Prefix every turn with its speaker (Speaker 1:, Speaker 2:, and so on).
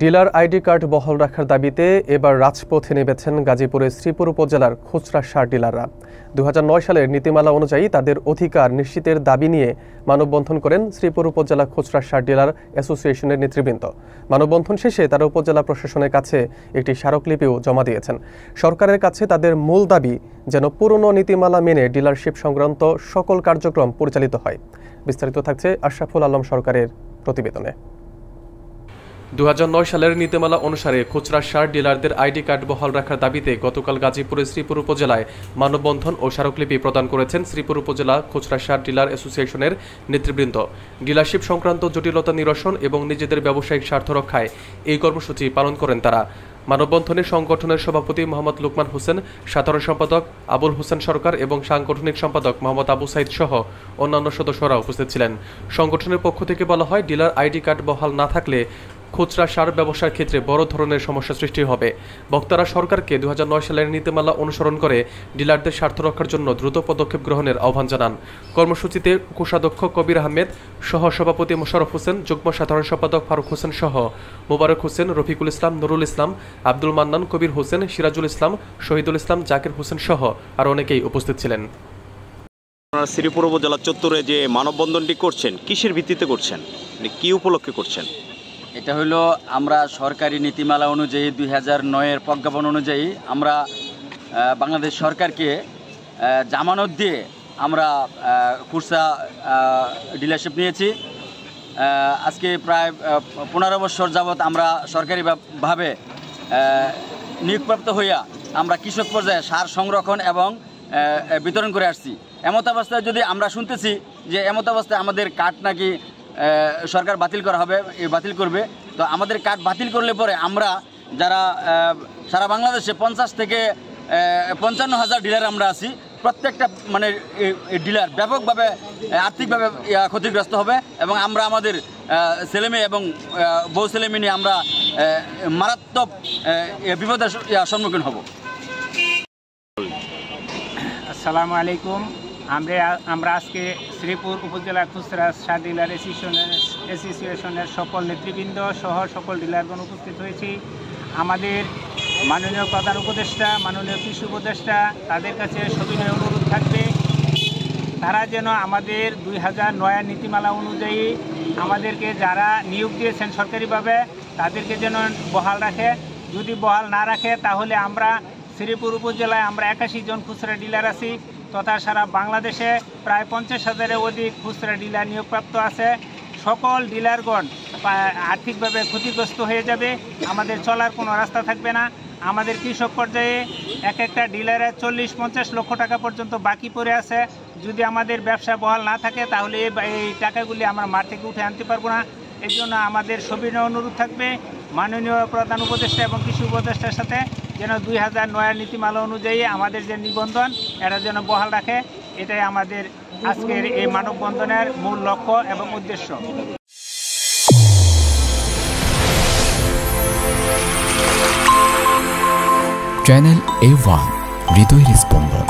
Speaker 1: Dealer ID card বহাল রাখার দাবিতে এবার রাজপথে নেমেছেন গাজীপুরের শ্রীপুর উপজেলার খুচরা সার ডিলাররা। ২০০৯ সালের নীতিমালা অনুযায়ী তাদের অধিকার নিশ্চিতের দাবি নিয়ে মানববন্ধন করেন শ্রীপুর উপজেলা খুচরা সার ডিলার অ্যাসোসিয়েশনের নেতৃবৃন্দ। মানববন্ধন শেষে তারা উপজেলা প্রশাসনের কাছে একটি স্মারকলিপিও জমা দিয়েছেন। সরকারের কাছে তাদের মূল দাবি যেন পুরনো নীতিমালা মেনে ডিলারশিপ সংক্রান্ত সকল কার্যক্রম পরিচালিত হয়। বিস্তারিত থাকছে আশরাফুল আলম সরকারের প্রতিবেদনে। ২০০৯ সালের নীতিমালা অনুসারে খুচরা সার ডিলারদের আইডি কার্ড বহাল রাখার দাবিতে গতকাল গাজীপুরের শ্রীপুর উপজেলায় মানববন্ধন ও স্মারকলিপি প্রদান করেছেন শ্রীপুর উপজেলা খুচরা সার ডিলার অ্যাসোসিয়েশনের নেতৃবৃন্দ। ডিলারশিপ সংক্রান্ত জটিলতা নিরসন এবং নিজেদের ব্যবসায়িক স্বার্থ রক্ষায় এই কর্মসূচি পালন করেন তারা। মানববন্ধনে সংগঠনের সভাপতি মোহাম্মদ লুকমান হোসেন, সাধারণ সম্পাদক আবুল হোসেন সরকার এবং সাংগঠনিক সম্পাদক মোহাম্মদ আবু সাইদ সহ অন্যান্য সদস্যরা উপস্থিত ছিলেন। সংগঠনের পক্ষ থেকে বলা হয়, ডিলার আইডি কার্ড বহাল না থাকলে খুচরা সার ব্যবসার ক্ষেত্রে বড় ধরনের সমস্যা সৃষ্টি হবে। বক্তারা সরকারকে ২০০৯ সালের নীতিমালা অনুসরণ করে ডিলারদের স্বার্থ রক্ষার জন্য দ্রুত পদক্ষেপ গ্রহণের আহ্বান জানান। কর্মসূচিতে কোষাধ্যক্ষ কবির আহমেদ, সহ সভাপতি মোশাররফ হোসেন, যুগ্ম সাধারণ সম্পাদক ফারুক হোসেন সহ মোবারক হোসেন, রফিকুল ইসলাম, নুরুল ইসলাম, আব্দুল মান্নান, কবির হোসেন, সিরাজুল ইসলাম, শহীদুল ইসলাম, জাকির হোসেন সহ আর অনেকেই উপস্থিত ছিলেন।
Speaker 2: শ্রীপুর উপজেলা চত্বরে যে মানববন্ধনটি করছেন, কিসের ভিত্তিতে করছেন, কি উপলক্ষে করছেন?
Speaker 3: এটা হলো আমরা সরকারি নীতিমালা অনুযায়ী ২০০৯-এর প্রজ্ঞাপন অনুযায়ী আমরা বাংলাদেশ সরকারকে জামানত দিয়ে আমরা খুচরা ডিলারশিপ নিয়েছি। আজকে প্রায় ১৫ বছর যাবৎ আমরা সরকারিভাবে নিয়োগপ্রাপ্ত হইয়া আমরা কৃষক পর্যায়ে সার সংরক্ষণ এবং বিতরণ করে আসছি। এমত অবস্থায় যদি আমরা শুনতেছি যে এমত অবস্থায় আমাদের কার্ড নাকি সরকার বাতিল করা হবে, বাতিল করবে, তো আমাদের কার্ড বাতিল করলে পরে আমরা যারা সারা বাংলাদেশে ৫০ থেকে ৫৫,০০০ ডিলার আমরা আছি, প্রত্যেকটা মানে ডিলার ব্যাপকভাবে আর্থিকভাবে ক্ষতিগ্রস্ত হবে এবং আমরা আমাদের ছেলেমেয়ে এবং বউ ছেলেমেয়ে নিয়ে আমরা মারাত্মক বিপদের সম্মুখীন হব।
Speaker 4: আসসালামু আলাইকুম। আমরা আজকে শ্রীপুর উপজেলা খুচরা সার ডিলার অ্যাসোসিয়েশনের সকল নেতৃবৃন্দ সহ সকল ডিলারগণ উপস্থিত হয়েছি। আমাদের মাননীয় প্রধান উপদেষ্টা, মাননীয় কৃষি উপদেষ্টা, তাদের কাছে সবিনয় অনুরোধ থাকবে তারা যেন আমাদের ২০০৯-এর নীতিমালা অনুযায়ী আমাদেরকে যারা নিয়োগ দিয়েছেন সরকারিভাবে তাদেরকে যেন বহাল রাখে। যদি বহাল না রাখে তাহলে আমরা শ্রীপুর উপজেলায় আমরা ৮১ জন খুচরা ডিলার আছি, তথা সারা বাংলাদেশে প্রায় ৫০,০০০-এর অধিক খুচরা ডিলার নিয়োগপ্রাপ্ত আছে। সকল ডিলারগণ আর্থিকভাবে ক্ষতিগ্রস্ত হয়ে যাবে, আমাদের চলার কোনো রাস্তা থাকবে না। আমাদের কৃষক পর্যায়ে এক একটা ডিলারে ৪০-৫০ লক্ষ টাকা পর্যন্ত বাকি পড়ে আছে। যদি আমাদের ব্যবসা বহাল না থাকে তাহলে এই টাকাগুলি আমরা মাঠ থেকে উঠে আনতে পারবো না। এই জন্য আমাদের সবিনয় অনুরোধ থাকবে মাননীয় প্রধান উপদেষ্টা এবং কৃষি উপদেষ্টার সাথে যেন ২০০৯-এর নীতিমালা অনুযায়ী আমাদের যে নিবন্ধন এটা যেন বহাল রাখে। এটাই আমাদের আজকের এই মানববন্ধনের মূল লক্ষ্য এবং উদ্দেশ্য।
Speaker 5: চ্যানেল A1 হৃদয়ের স্পন্দন।